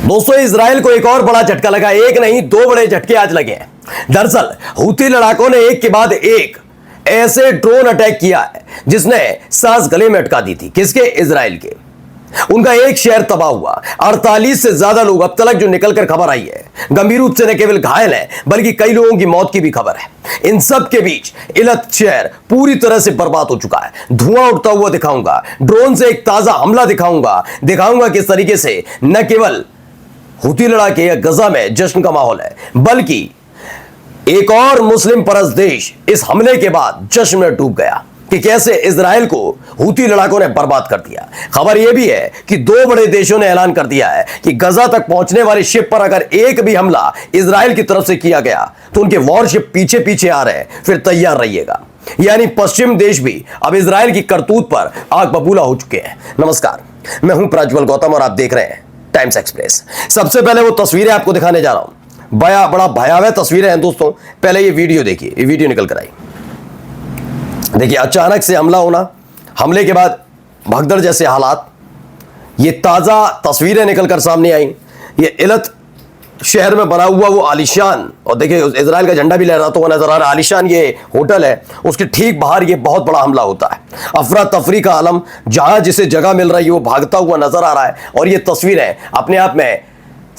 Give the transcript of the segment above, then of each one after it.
दोस्तों, इजराइल को एक और बड़ा झटका लगा। एक नहीं, दो बड़े झटके आज लगे हैं। दरअसल हूती लड़ाकों ने एक के बाद एक ऐसे ड्रोन अटैक किया है जिसने सांस गले में अटका दी थी। किसके? इजराइल के। उनका एक शहर तबाह हुआ। 48 से ज्यादा लोग अब तक जो निकलकर खबर आई है, गंभीर रूप से न केवल घायल हैं बल्कि कई लोगों की मौत की भी खबर है। इन सब के बीच इलत शहर पूरी तरह से बर्बाद हो चुका है। धुआं उठता हुआ दिखाऊंगा, ड्रोन से एक ताजा हमला दिखाऊंगा किस तरीके से न केवल हूती लड़ाके या गजा में जश्न का माहौल है बल्कि एक और मुस्लिम परस्त देश इस हमले के बाद जश्न में डूब गया कि कैसे इजराइल को हूती लड़ाकों ने बर्बाद कर दिया। खबर यह भी है कि दो बड़े देशों ने ऐलान कर दिया है कि गजा तक पहुंचने वाली शिप पर अगर एक भी हमला इजराइल की तरफ से किया गया तो उनके वॉरशिप पीछे पीछे आ रहे हैं, फिर तैयार रहिएगा। यानी पश्चिम देश भी अब इजराइल की करतूत पर आग बबूला हो चुके हैं। नमस्कार, मैं हूं प्रज्वल गौतम और आप देख रहे हैं टाइम्स एक्सप्रेस। सबसे पहले वो तस्वीरें आपको दिखाने जा रहा हूं। बड़ा भयावह तस्वीरें हैं दोस्तों। पहले ये वीडियो देखिए, ये वीडियो निकल कर आई। देखिए, अचानक से हमला होना, हमले के बाद भगदड़ जैसे हालात, ये ताजा तस्वीरें निकलकर सामने आई। ये इलत शहर में बना हुआ वो आलिशान, और देखिए इजराइल का झंडा भी लहराता हुआ नजर आ रहा है। आलिशान ये होटल है, उसके ठीक बाहर ये बहुत बड़ा हमला होता है। अफरा तफरी का आलम, जहां जिसे जगह मिल रही है वो भागता हुआ नजर आ रहा है। और ये तस्वीरें अपने आप में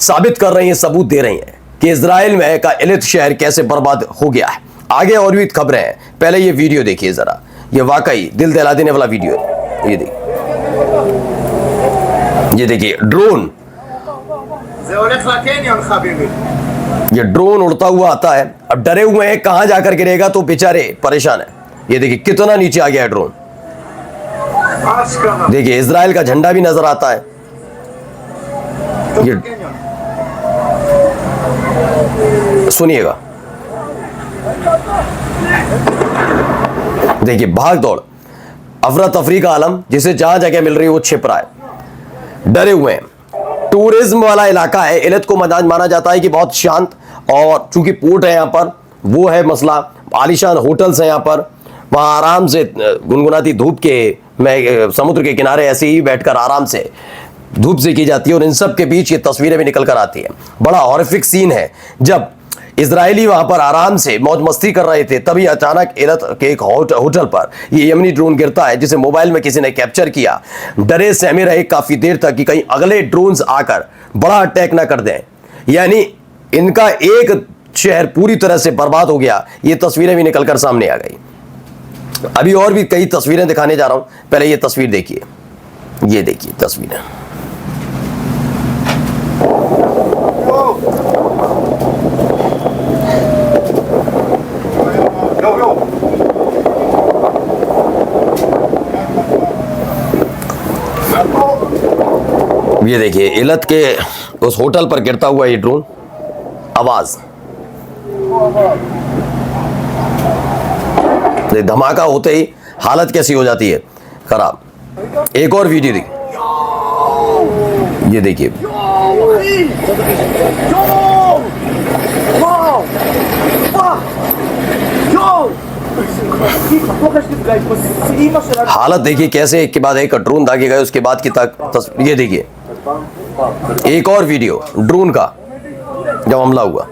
साबित कर रही हैं, सबूत दे रही हैं कि इजराइल में का इलत शहर कैसे बर्बाद हो गया है। आगे और भी खबरें हैं, पहले ये वीडियो देखिए जरा। ये वाकई दिल दहला देने वाला वीडियो है। ये देखिए ड्रोन, ये ड्रोन उड़ता हुआ आता है। अब डरे हुए हैं कहां जाकर गिरेगा, तो बेचारे परेशान है। ये देखिए कितना नीचे आ गया है ड्रोन। देखिए इजराइल का झंडा भी नजर आता है। ये सुनिएगा, देखिए भाग दौड़, अफरा तफरी का आलम, जिसे जहां जगह मिल रही है वो छिप रहा है। डरे हुए हैं। टूरिज्म वाला इलाका है। इलत को माना जाता है कि बहुत शांत, और चूंकि पोर्ट है यहां पर, वो है मसला। आलीशान होटल्स हैं यहां पर, वहां आराम से गुनगुनाती धूप के में समुद्र के किनारे ऐसे ही बैठकर आराम से धूप से की जाती है। और इन सब के बीच ये तस्वीरें भी निकल कर आती है। बड़ा हॉरिफिक सीन है। जब इजरायली वहां पर आराम से मौज मस्ती कर रहे थे, तभी अचानक इलत के एक होटल पर ये यमनी ड्रोन गिरता है, जिसे मोबाइल में किसी ने कैप्चर किया। डरे सहमे रहे काफी देर तक कि कहीं अगले ड्रोन्स आकर बड़ा अटैक ना कर दें। यानी इनका एक शहर पूरी तरह से बर्बाद हो गया। ये तस्वीरें भी निकलकर सामने आ गई। अभी और भी कई तस्वीरें दिखाने जा रहा हूं। पहले ये तस्वीर देखिए, ये देखिए तस्वीरें। ये देखिए इलत के उस होटल पर गिरता हुआ ये ड्रोन। आवाज, धमाका होते ही हालत कैसी हो जाती है खराब। एक और वीडियो देखिए, ये देखिए हालत देखिए कैसे एक के बाद एक ड्रोन दागे गए। उसके बाद की तक ये देखिए एक और वीडियो ड्रोन का, जब हमला हुआ।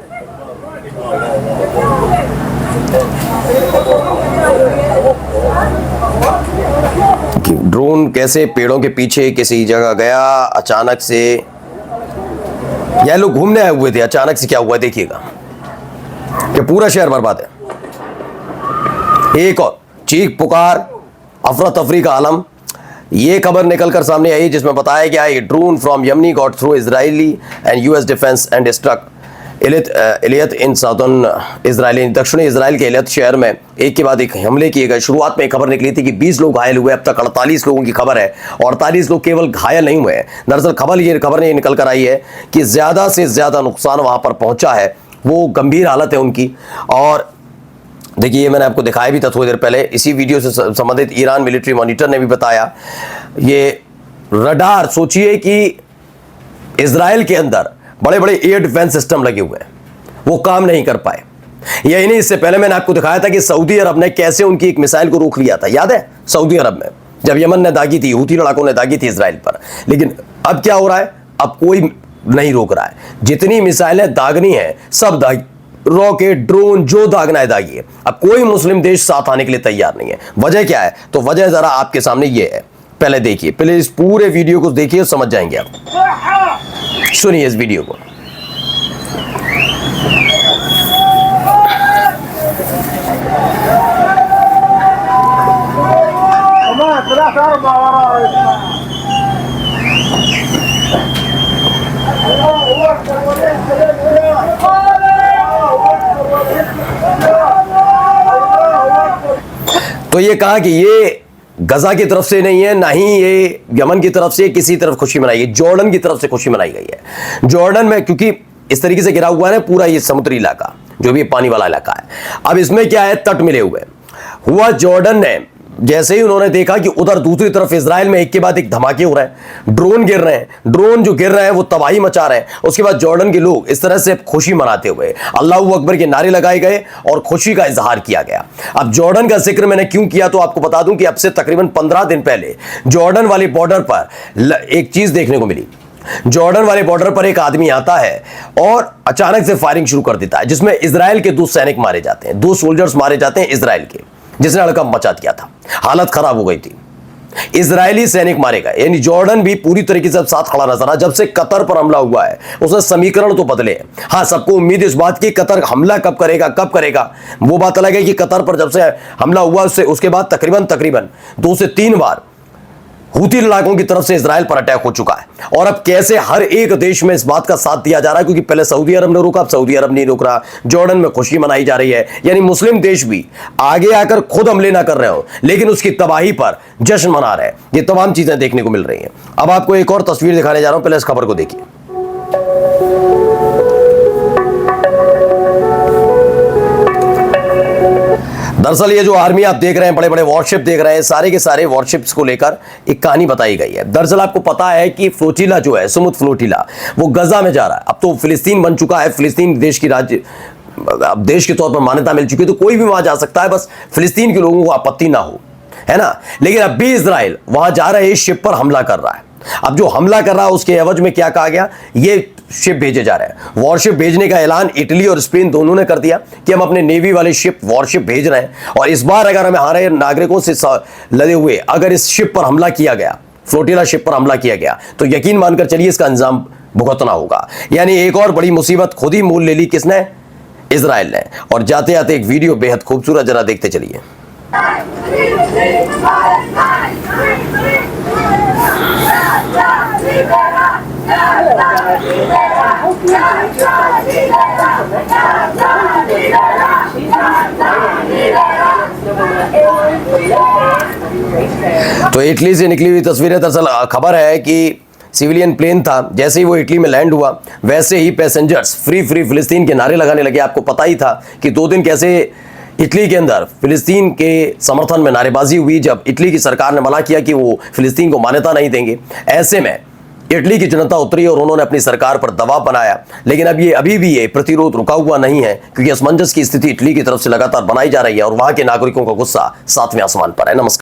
ड्रोन कैसे पेड़ों के पीछे किसी जगह गया अचानक से। यह लोग घूमने आए हुए थे, अचानक से क्या हुआ देखिएगा कि पूरा शहर बर्बाद है। एक और चीख पुकार, अफरा तफरी का आलम। ये खबर निकलकर सामने आई जिसमें बताया गया है drone from Yemeni got through Israeli and US defence and struck Eilat in southern Israel. दक्षिणी इजराइल के इलियत शहर में एक के बाद एक हमले किए गए। शुरुआत में खबर निकली थी कि 20 लोग घायल हुए, अब तक 48 लोगों की खबर है। और 48 लोग केवल घायल नहीं हुए हैं। दरअसल खबर ने निकल कर आई है कि ज्यादा से ज्यादा नुकसान वहां पर पहुंचा है, वो गंभीर हालत है उनकी। और देखिए ये मैंने आपको दिखाया भी था थोड़ी देर पहले। इसी वीडियो से संबंधित ईरान मिलिट्री मॉनिटर ने भी बताया, ये रडार, सोचिए कि इजराइल के अंदर बड़े बड़े एयर डिफेंस सिस्टम लगे हुए हैं, वो काम नहीं कर पाए। यही नहीं, इससे पहले मैंने आपको दिखाया था कि सऊदी अरब ने कैसे उनकी एक मिसाइल को रोक लिया था, याद है? सऊदी अरब में जब यमन ने दागी थी, हूती लड़ाकों ने दागी थी इजराइल पर। लेकिन अब क्या हो रहा है? अब कोई नहीं रोक रहा है। जितनी मिसाइलें दागनी है सब दाग, रॉकेट, ड्रोन, जो दागना है दागिए। अब कोई मुस्लिम देश साथ आने के लिए तैयार नहीं है। वजह क्या है? तो वजह जरा आपके सामने ये है, पहले देखिए, पहले इस पूरे वीडियो को देखिए, समझ जाएंगे आप। सुनिए इस वीडियो को। तो ये कहा कि ये गजा की तरफ से नहीं है, ना ही ये यमन की तरफ से किसी तरफ खुशी मनाई है, जॉर्डन की तरफ से खुशी मनाई गई है। जॉर्डन में क्योंकि इस तरीके से घिरा हुआ है पूरा ये समुद्री इलाका, जो भी पानी वाला इलाका है। अब इसमें क्या है, तट मिले हुए हुआ। जॉर्डन ने जैसे ही उन्होंने देखा कि उधर दूसरी तरफ इजराइल में एक के बाद एक धमाके हो रहे हैं, ड्रोन गिर रहे हैं, ड्रोन जो गिर रहे हैं वो तबाही मचा रहे हैं, उसके बाद जॉर्डन के लोग इस तरह से खुशी मनाते हुए अल्लाहू अकबर के नारे लगाए गए और खुशी का इजहार किया गया। अब जॉर्डन का जिक्र मैंने क्यों किया, तो आपको बता दूं कि अब से तकरीबन 15 दिन पहले जॉर्डन वाले बॉर्डर पर एक चीज देखने को मिली। जॉर्डन वाले बॉर्डर पर एक आदमी आता है और अचानक से फायरिंग शुरू कर देता है, जिसमें इजराइल के 2 सैनिक मारे जाते हैं, 2 सोल्जर्स मारे जाते हैं इजराइल के, जिसने हड़कंप मचा दिया था, हालत खराब हो गई थी। इजरायली सैनिक मारे गए, यानी जॉर्डन भी पूरी तरीके से साथ खड़ा नजर आ। जब से कतर पर हमला हुआ है उसने समीकरण तो बदले हैं। हाँ, सबको उम्मीद इस बात की कतर हमला कब करेगा, वो बात अलग है कि कतर पर जब से हमला हुआ उसके बाद तकरीबन 2 से 3 बार हूती लड़ाकों की तरफ से इजराइल पर अटैक हो चुका है। और अब कैसे हर एक देश में इस बात का साथ दिया जा रहा है, क्योंकि पहले सऊदी अरब ने रोका, अब सऊदी अरब नहीं रोक रहा, जॉर्डन में खुशी मनाई जा रही है। यानी मुस्लिम देश भी आगे आकर खुद हमले ना कर रहे हो, लेकिन उसकी तबाही पर जश्न मना रहे हैं। ये तमाम चीजें देखने को मिल रही हैं। अब आपको एक और तस्वीर दिखाने जा रहा हूं, पहले इस खबर को देखिए। दरअसल ये जो आर्मी आप देख रहे हैं, बड़े बड़े वॉरशिप देख रहे हैं, सारे के सारे वॉरशिप्स को लेकर एक कहानी बताई गई है। दरअसल आपको पता है कि फ्लोटिला जो है, समुद्र फ्लोटिला, वो गजा में जा रहा है। अब तो फिलिस्तीन बन चुका है, फिलिस्तीन देश की राज्य, अब देश के तौर पर मान्यता मिल चुकी है, तो कोई भी वहां जा सकता है, बस फिलिस्तीन के लोगों को आपत्ति ना हो, है ना। लेकिन अब भी इजराइल वहां जा रहे शिप पर हमला कर रहा है। अब जो हमला कर रहा है उसके एवज में क्या कहा गया, ये शिप भेजे जा रहे हैं। वॉरशिप भेजने का ऐलान इटली और स्पेन दोनों ने कर दिया कि हम अपने नेवी वाले शिप वॉरशिप भेज रहे हैं, और इस बार अगर हमें हमारे नागरिकों से लदे हुए अगर इस शिप पर हमला किया गया, फ्लोटिला शिप पर हमला किया गया, तो यकीन मानकर चलिए इसका अंजाम भुगतना होगा। यानी एक और बड़ी मुसीबत खुद ही मोल ले ली किसने, इजराइल ने। और जाते जाते एक वीडियो बेहद खूबसूरत, जरा देखते चलिए। तो इटली से निकली हुई तस्वीरें। दरअसल खबर है कि सिविलियन प्लेन था, जैसे ही वो इटली में लैंड हुआ वैसे ही पैसेंजर्स फ्री फिलिस्तीन के नारे लगाने लगे। आपको पता ही था कि 2 दिन कैसे इटली के अंदर फिलिस्तीन के समर्थन में नारेबाजी हुई, जब इटली की सरकार ने मना किया कि वो फिलिस्तीन को मान्यता नहीं देंगे। ऐसे में इटली की जनता उतरी और उन्होंने अपनी सरकार पर दबाव बनाया। लेकिन अब ये अभी भी ये प्रतिरोध रुका हुआ नहीं है, क्योंकि असमंजस की स्थिति इटली की तरफ से लगातार बनाई जा रही है और वहां के नागरिकों का गुस्सा 7वें आसमान पर है। नमस्कार।